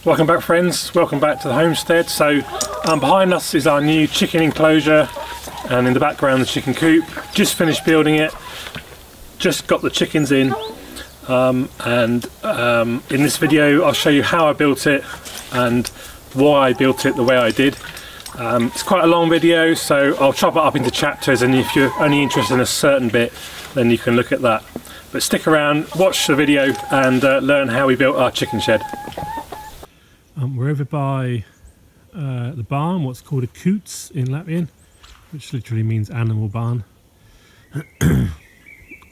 Welcome back, friends, welcome back to the homestead. So behind us is our new chicken enclosure, and in the background the chicken coop. Just finished building it, just got the chickens in, in this video I'll show you how I built it and why I built it the way I did. It's quite a long video, so I'll chop it up into chapters, and if you're only interested in a certain bit then you can look at that. But stick around, watch the video and learn how we built our chicken shed. We're over by the barn, what's called a Coop in Latvian, which literally means animal barn.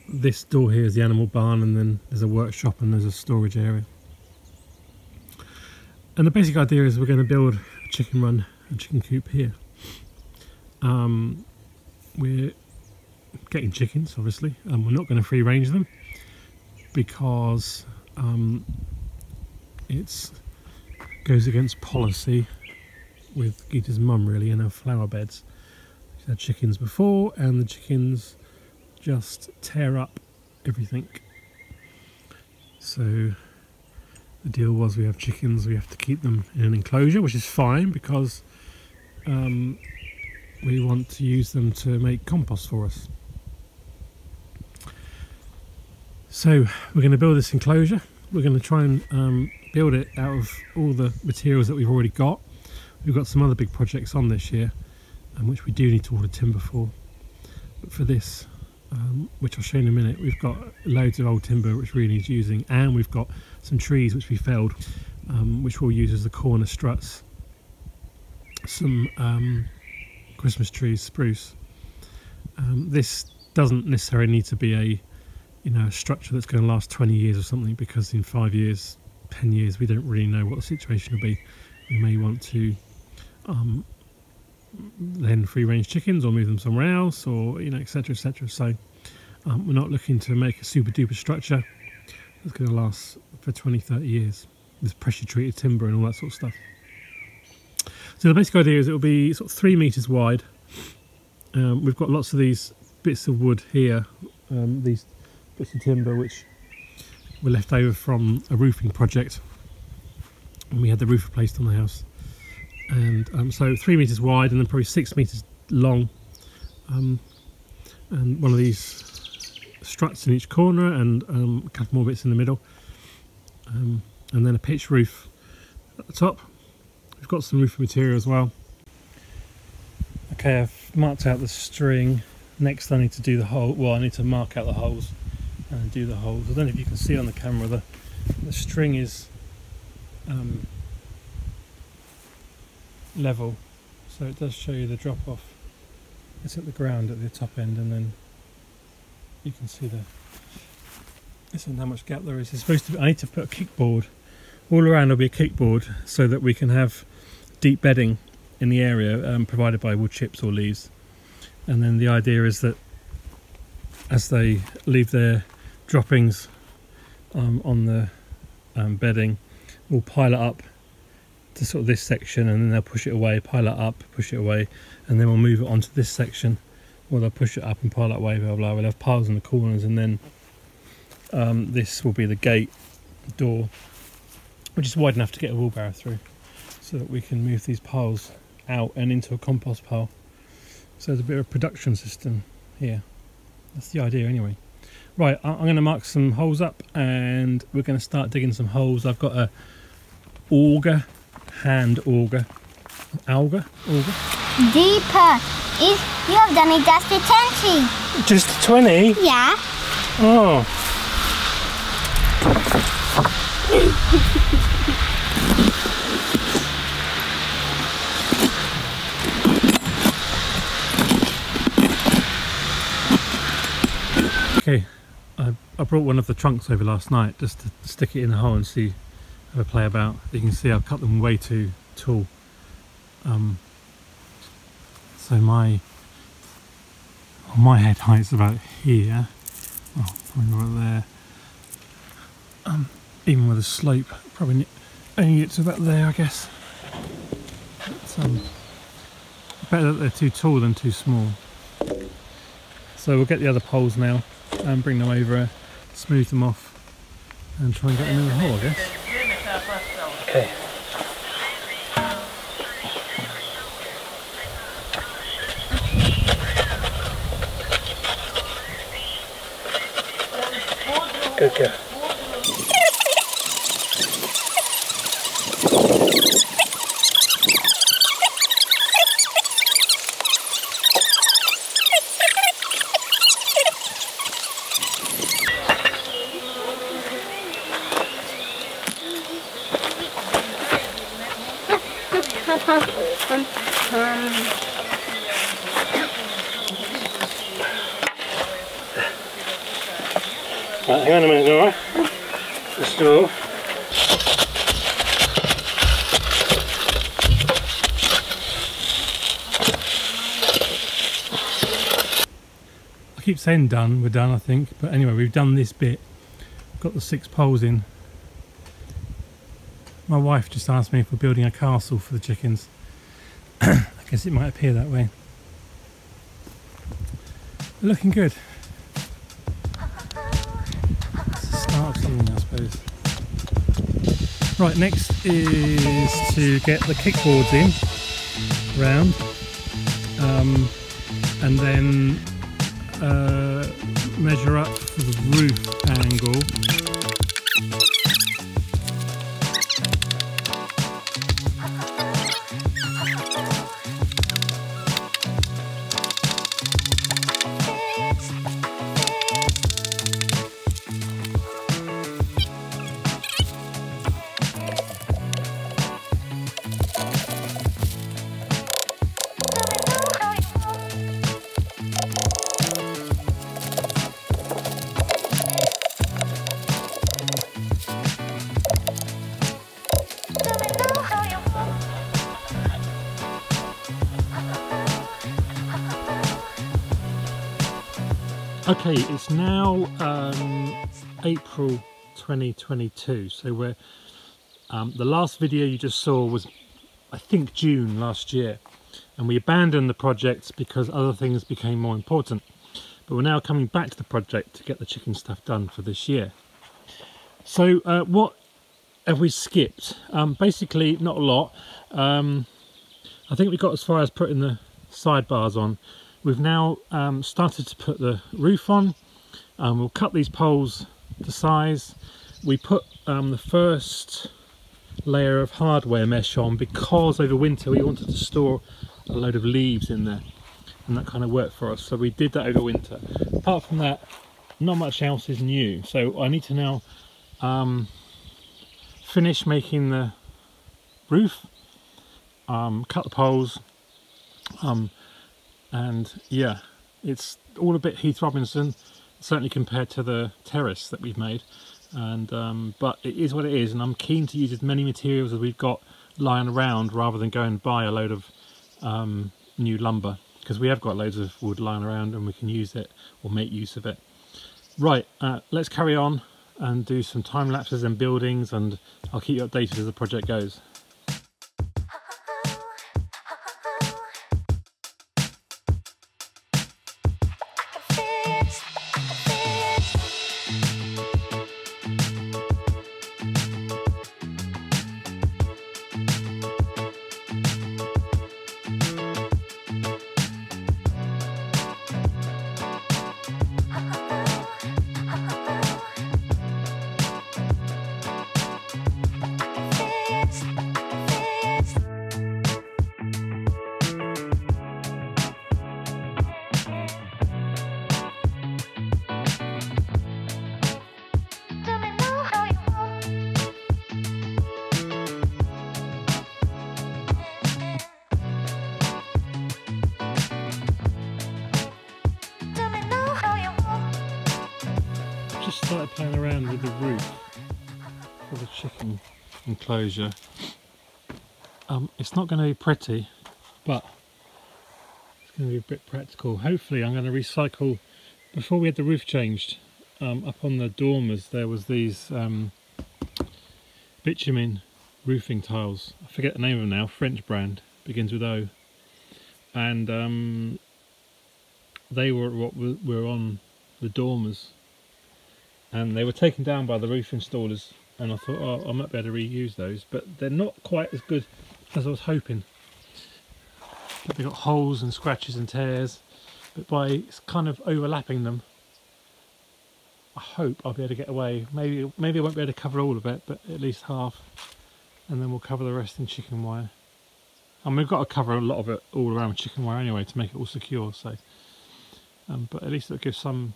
This door here is the animal barn, and then there's a workshop and there's a storage area. And the basic idea is we're going to build a chicken run and chicken coop here. We're getting chickens, obviously, and we're not going to free range them because it goes against policy with Gita's mum, really, and her flower beds. She's had chickens before and the chickens just tear up everything. So the deal was, we have chickens, we have to keep them in an enclosure, which is fine because we want to use them to make compost for us. So we're going to build this enclosure. We're going to try and build it out of all the materials that we've already got. We've got some other big projects on this year, which we do need to order timber for. But for this, which I'll show you in a minute, we've got loads of old timber which really needs using, and we've got some trees which we felled, which we'll use as the corner struts. Some Christmas trees, spruce. This doesn't necessarily need to be a structure that's going to last 20 years or something, because in 5 years, 10 years, we don't really know what the situation will be. We may want to then free range chickens or move them somewhere else, or etc, etc. So we're not looking to make a super duper structure that's going to last for 20-30 years with pressure treated timber and all that sort of stuff. So the basic idea is it will be sort of 3 meters wide. We've got lots of these bits of wood here, these bits of timber which were left over from a roofing project when we had the roof replaced on the house. And so 3 meters wide and then probably 6 meters long, and one of these struts in each corner, and a couple more bits in the middle, and then a pitched roof at the top. We've got some roofing material as well. Okay, I've marked out the string. Next I need to do the hole. Well, I need to mark out the holes and do the holes. I don't know if you can see on the camera, the string is level, so it does show you the drop off. It's at the ground at the top end, and then you can see this and how much gap there is. It's supposed to be, I need to put a kickboard all around. There'll be a kickboard so that we can have deep bedding in the area, provided by wood chips or leaves. And then the idea is that as they leave their droppings on the bedding, we'll pile it up to sort of this section, and then they'll push it away, pile it up, push it away, and then we'll move it onto this section, or they'll push it up and pile it away, blah blah. We'll have piles in the corners, and then this will be the gate door, which is wide enough to get a wheelbarrow through, so that we can move these piles out and into a compost pile. So there's a bit of a production system here. That's the idea anyway. Right, I'm going to mark some holes up and we're going to start digging some holes. I've got a auger, hand auger. Auger? Deeper. You have done it just to 20. Just 20? Yeah. Oh. Okay, I brought one of the trunks over last night just to stick it in the hole and see how I play about. You can see I've cut them way too tall. So my head height's about here. Oh, probably right there. Even with a slope, probably only get to about there, I guess. But, better that they're too tall than too small. So we'll get the other poles now and bring them over, smooth them off, and try and get them in the hole, I guess. Okay, Good girl. Right, hang on a minute, Nora. Let's go. I keep saying done, we're done I think, but anyway we've done this bit. Got the 6 poles in. My wife just asked me if we're building a castle for the chickens. I guess it might appear that way. They're looking good. It's the start of something I suppose. Right, next is to get the kickboards in, round, and then measure up for the roof angle. Okay, it's now April 2022, so we're the last video you just saw was I think June last year, and we abandoned the project because other things became more important, but we're now coming back to the project to get the chicken stuff done for this year. So what have we skipped? Basically not a lot. I think we got as far as putting the sidebars on. We've now started to put the roof on. We'll cut these poles to size. We put the first layer of hardware mesh on because over winter we wanted to store a load of leaves in there, and that kind of worked for us, so we did that over winter. Apart from that, not much else is new, so I need to now finish making the roof, cut the poles, and yeah, it's all a bit Heath Robinson, certainly compared to the terrace that we've made, and but it is what it is, and I'm keen to use as many materials as we've got lying around rather than go and buy a load of new lumber, because we have got loads of wood lying around and we can use it or make use of it. Right, let's carry on and do some time lapses and buildings, and I'll keep you updated as the project goes. Just started playing around with the roof for the chicken enclosure. It's not going to be pretty, but it's going to be a bit practical. Hopefully I'm going to recycle. Before we had the roof changed, up on the dormers there was these bitumen roofing tiles. I forget the name of them now, French brand, begins with O, and they were what were on the dormers, and they were taken down by the roof installers, and I thought, oh, I might be able to reuse those, but they're not quite as good as I was hoping. But they've got holes and scratches and tears, but by kind of overlapping them, I hope I'll be able to get away. Maybe I won't be able to cover all of it, but at least half, and then we'll cover the rest in chicken wire. And we've got to cover a lot of it all around with chicken wire anyway to make it all secure. So, but at least it'll give some.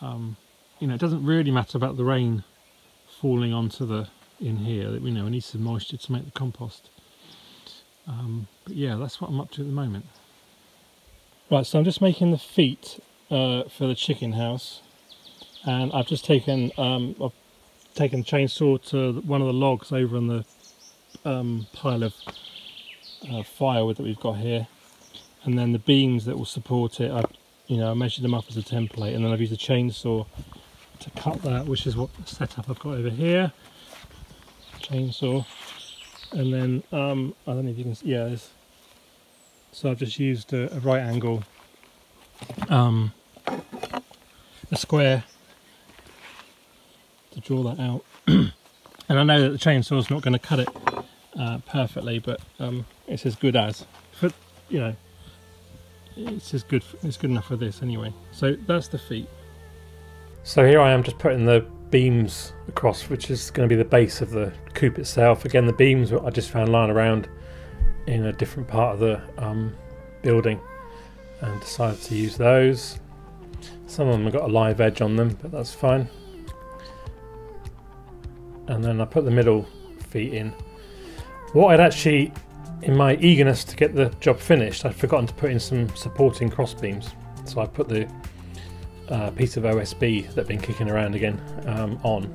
You know, it doesn't really matter about the rain falling onto the in here. You know, it needs some moisture to make the compost. But yeah, that's what I'm up to at the moment. Right, so I'm just making the feet for the chicken house, and I've just taken the chainsaw to one of the logs over on the pile of firewood that we've got here, and then the beams that will support it. I measured them up as a template, and then I've used a chainsaw to cut that, which is what setup I've got over here. Chainsaw, and then I don't know if you can see, yeah, so I've just used a right angle, a square to draw that out. And I know that the chainsaw is not going to cut it perfectly, but it's as good as, you know, it's good enough for this anyway. So that's the feet. So here I am just putting the beams across, which is going to be the base of the coop itself. Again, the beams I just found lying around in a different part of the building and decided to use those. Some of them have got a live edge on them, but that's fine. And then I put the middle feet in. What I'd actually, in my eagerness to get the job finished, I'd forgotten to put in some supporting cross beams. So I put the piece of OSB that had been kicking around again on,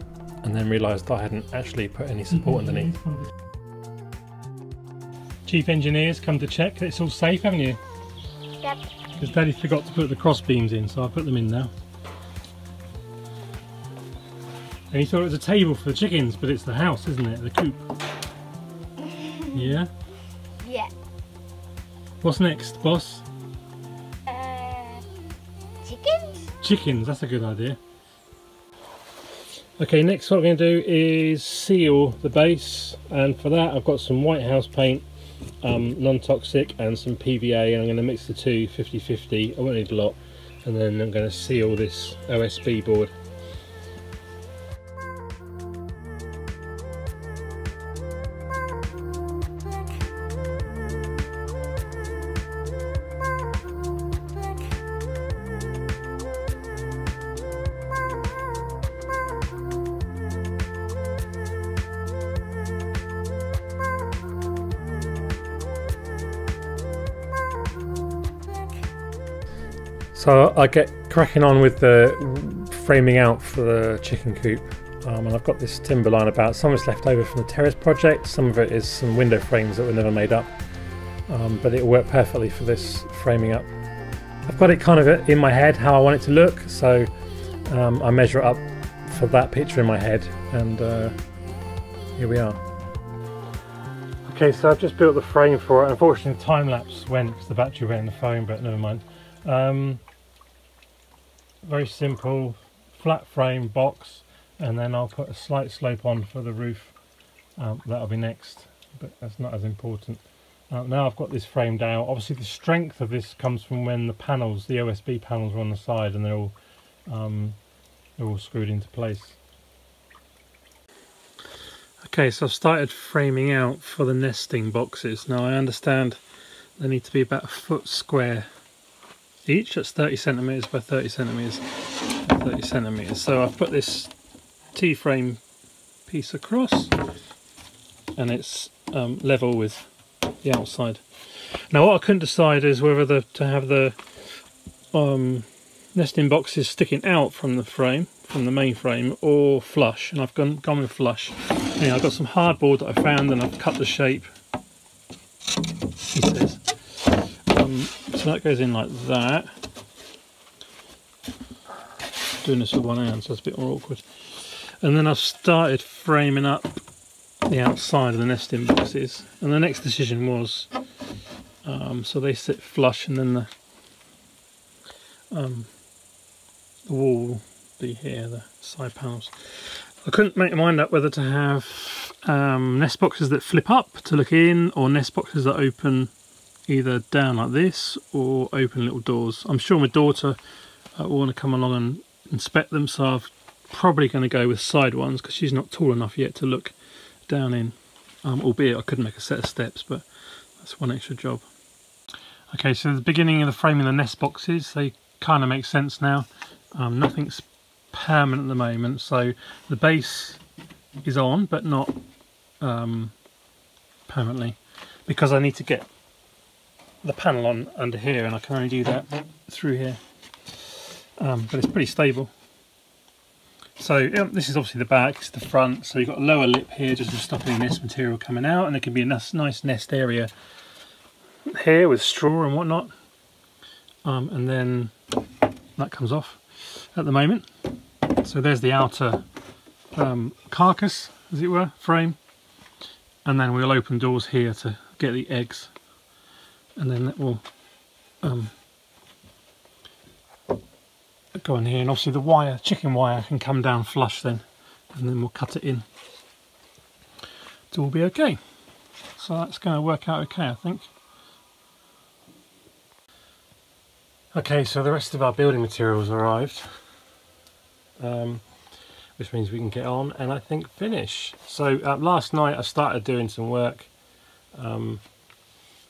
and then realised I hadn't actually put any support underneath. Chief engineer's come to check that it's all safe, haven't you? Yep. Because Daddy forgot to put the cross beams in, so I put them in now. And he thought it was a table for the chickens, but it's the house, isn't it? The coop. Yeah? Yeah. What's next, boss? Chickens? Chickens, that's a good idea. Okay, next what I'm going to do is seal the base, and for that I've got some white house paint, non-toxic, and some PVA, and I'm going to mix the two 50-50. I won't need a lot, and then I'm going to seal this OSB board. So I get cracking on with the framing out for the chicken coop, and I've got this timber line about. Some of it's left over from the terrace project, some of it is some window frames that were never made up, but it'll work perfectly for this framing up. I've got it kind of in my head how I want it to look, so I measure it up for that picture in my head, and here we are. Okay, so I've just built the frame for it. Unfortunately, time lapse went because the battery went in the phone, but never mind. Very simple flat frame box, and then I'll put a slight slope on for the roof. That'll be next, but that's not as important. Now I've got this framed out. Obviously the strength of this comes from when the panels, the OSB panels, are on the side, and they're all screwed into place. Okay, so I've started framing out for the nesting boxes. Now I understand they need to be about a foot square each. That's 30 centimetres by 30 centimetres by 30 centimetres. So I've put this T-frame piece across, and it's level with the outside. Now what I couldn't decide is whether to have the nesting boxes sticking out from the frame, from the main frame, or flush, and I've gone with flush. Anyway, I've got some hardboard that I found, and I've cut the shape, he says. So that goes in like that. Doing this with one hand, so it's a bit more awkward. And then I've started framing up the outside of the nesting boxes, and the next decision was so they sit flush, and then the wall will be here, the side panels. I couldn't make my mind up whether to have nest boxes that flip up to look in, or nest boxes that open either down like this or open little doors. I'm sure my daughter will want to come along inspect them, so I'm probably going to go with side ones because she's not tall enough yet to look down in, albeit I could make a set of steps, but that's one extra job. Okay, so the beginning of the framing of the nest boxes, they kind of make sense now. Nothing's permanent at the moment, so the base is on but not permanently, because I need to get the panel on under here, and I can only do that through here, but it's pretty stable. So this is obviously the back, it's the front, so you've got a lower lip here just to stop any nest material coming out, and there can be a nice nest area here with straw and whatnot, and then that comes off at the moment. So there's the outer carcass, as it were, frame, and then we'll open doors here to get the eggs, and then that will go in here, and obviously the wire, chicken wire, can come down flush then, and then we'll cut it in to all be okay. So that's going to work out okay, I think. Okay, so the rest of our building materials arrived, which means we can get on and I think finish. So last night I started doing some work.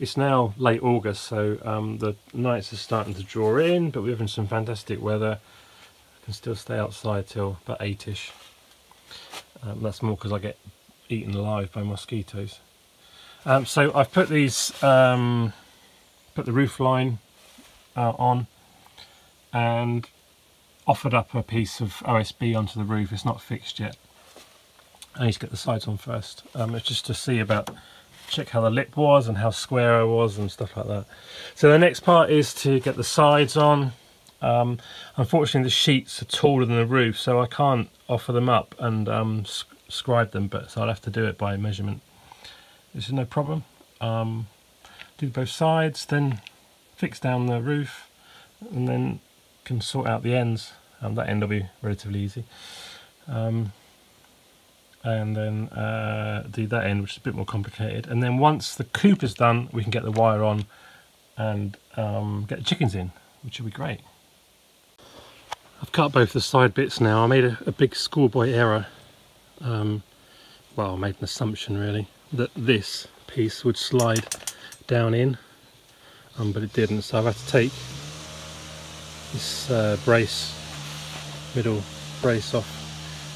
It's now late August, so the nights are starting to draw in, but we're having some fantastic weather. I can still stay outside till about 8ish. That's more because I get eaten alive by mosquitoes. So I've put these, put the roof line on, and offered up a piece of OSB onto the roof. It's not fixed yet. I need to get the sides on first. It's just to see about, check how the lip was and how square I was and stuff like that. So the next part is to get the sides on. Unfortunately the sheets are taller than the roof, so I can't offer them up and scribe them, but so I'll have to do it by measurement. This is no problem. Do both sides, then fix down the roof, and then can sort out the ends. That end will be relatively easy. And then do that end, which is a bit more complicated. And then once the coop is done, we can get the wire on and get the chickens in, which will be great. I've cut both the side bits now. I made a big schoolboy error. Well, I made an assumption really that this piece would slide down in, but it didn't, so I've had to take this middle brace off,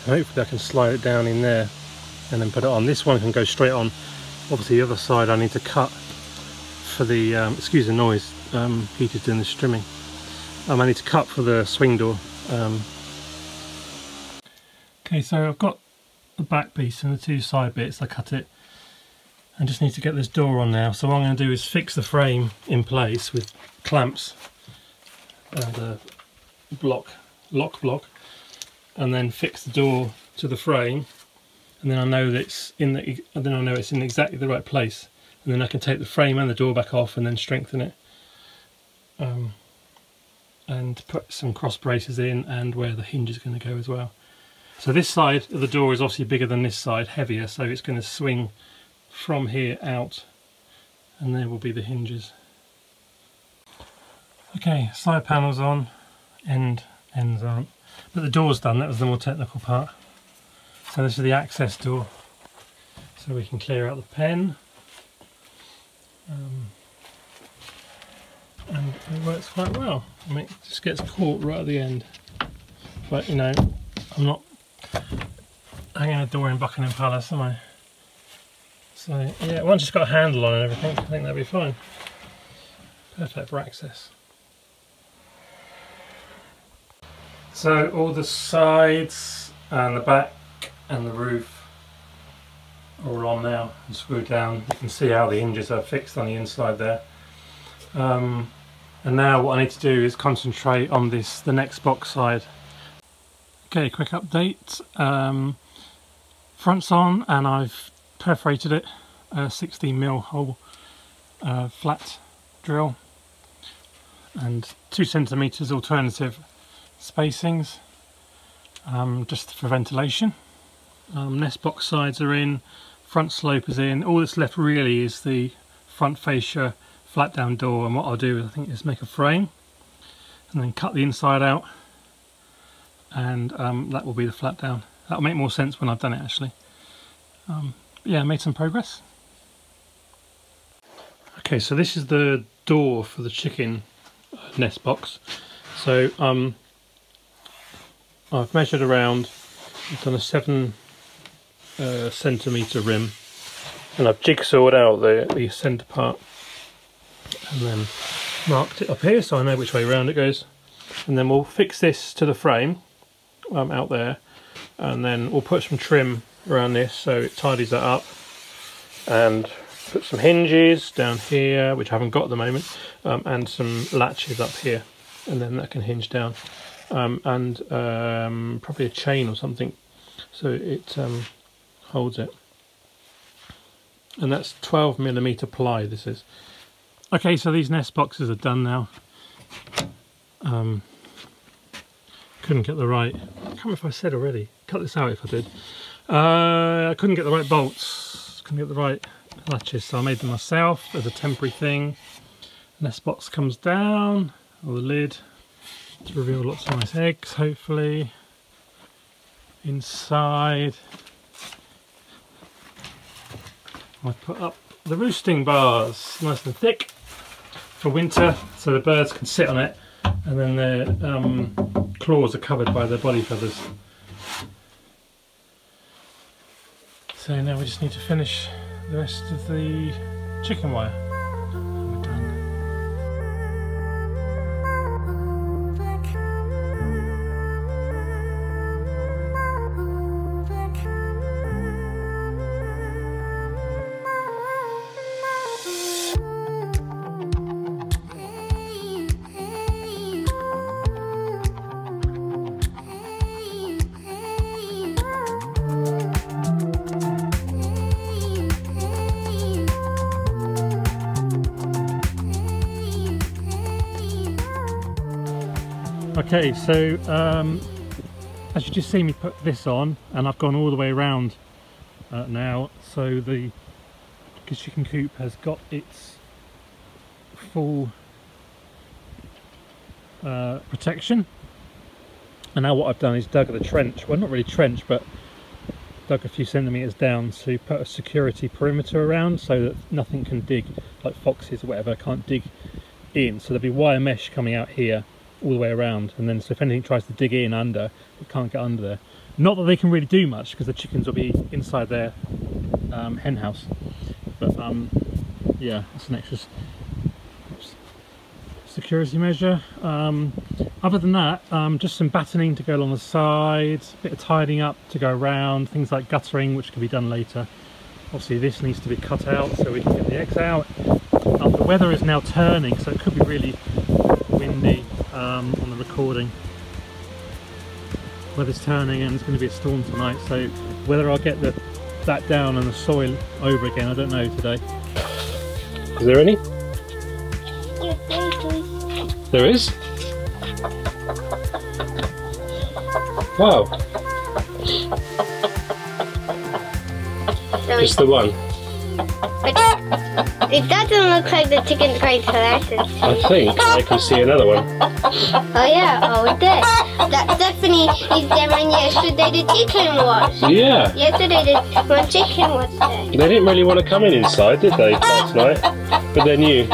and hopefully I can slide it down in there and then put it on. This one can go straight on. Obviously the other side I need to cut for the, excuse the noise, Gita's doing the trimming. I need to cut for the swing door. Okay, so I've got the back piece and the two side bits. I cut it and just need to get this door on now. So what I'm going to do is fix the frame in place with clamps and a lock block, and then fix the door to the frame, and then I know that it's in exactly the right place, and then I can take the frame and the door back off and then strengthen it, and put some cross braces in, and where the hinge is going to go as well. So this side of the door is obviously bigger than this side, heavier, so it's going to swing from here out, and there will be the hinges. Okay, side panels on, ends aren't, but the door's done. That was the more technical part. So this is the access door, so we can clear out the pen, and it works quite well. I mean, it just gets caught right at the end, but you know, I'm not hanging a door in Buckingham Palace, am I? So yeah, once it's got a handle on and everything, I think that'll be fine. Perfect for access. So all the sides and the back and the roof are all on now and screwed down. You can see how the hinges are fixed on the inside there. And now what I need to do is concentrate on the next box side. Okay, quick update. Front's on and I've perforated it, 16mm hole flat drill, and 2cm alternative spacings, just for ventilation. Nest box sides are in, front slope is in. All that's left really is the front fascia flat down door, and what I'll do I think is make a frame and then cut the inside out and that will be the flat down. That'll make more sense when I've done it actually. Yeah, I made some progress. Okay, so this is the door for the chicken nest box. So I've measured around, I've done a 7 centimetre rim, and I've jigsawed out the centre part and then marked it up here so I know which way around it goes. And then we'll fix this to the frame out there, and then we'll put some trim around this so it tidies that up, and put some hinges down here, which I haven't got at the moment, and some latches up here, and then that can hinge down, and probably a chain or something so it holds it. And that's 12mm ply this is. Okay, so these nest boxes are done now. Couldn't get the right, I can't remember if I said already, cut this out if I did. I couldn't get the right bolts, couldn't get the right latches, so I made them myself as a temporary thing. Nest box comes down, or the lid, to reveal lots of nice eggs hopefully. Inside I put up the roosting bars, nice and thick for winter, so the birds can sit on it, and then their claws are covered by their body feathers. So now we just need to finish the rest of the chicken wire. And we're done. Okay, so as you just see me put this on, and I've gone all the way around now, so the chicken coop has got its full protection. And now what I've done is dug a trench, well not really trench, but dug a few centimetres down to put a security perimeter around so that nothing can dig, like foxes or whatever, can't dig in. So there'll be wire mesh coming out here all the way around, and then so if anything tries to dig in under, it can't get under there. Not that they can really do much because the chickens will be inside their hen house, but yeah, that's an extra security measure. Other than that, just some battening to go along the sides, a bit of tidying up to go around, things like guttering which can be done later. Obviously this needs to be cut out so we can get the eggs out. The weather is now turning, so it could be really windy on the recording. Weather's turning and it's going to be a storm tonight, so whether I'll get that down and the soil over again, I don't know today. Is there any? There is? Wow. Just the one. It doesn't look like the chicken's going to listen. I think I can see another one. Oh yeah, oh it did. That definitely is there when yesterday the chicken was. Yeah. Yesterday the one chicken was there. They didn't really want to come inside, did they, last night? But they knew.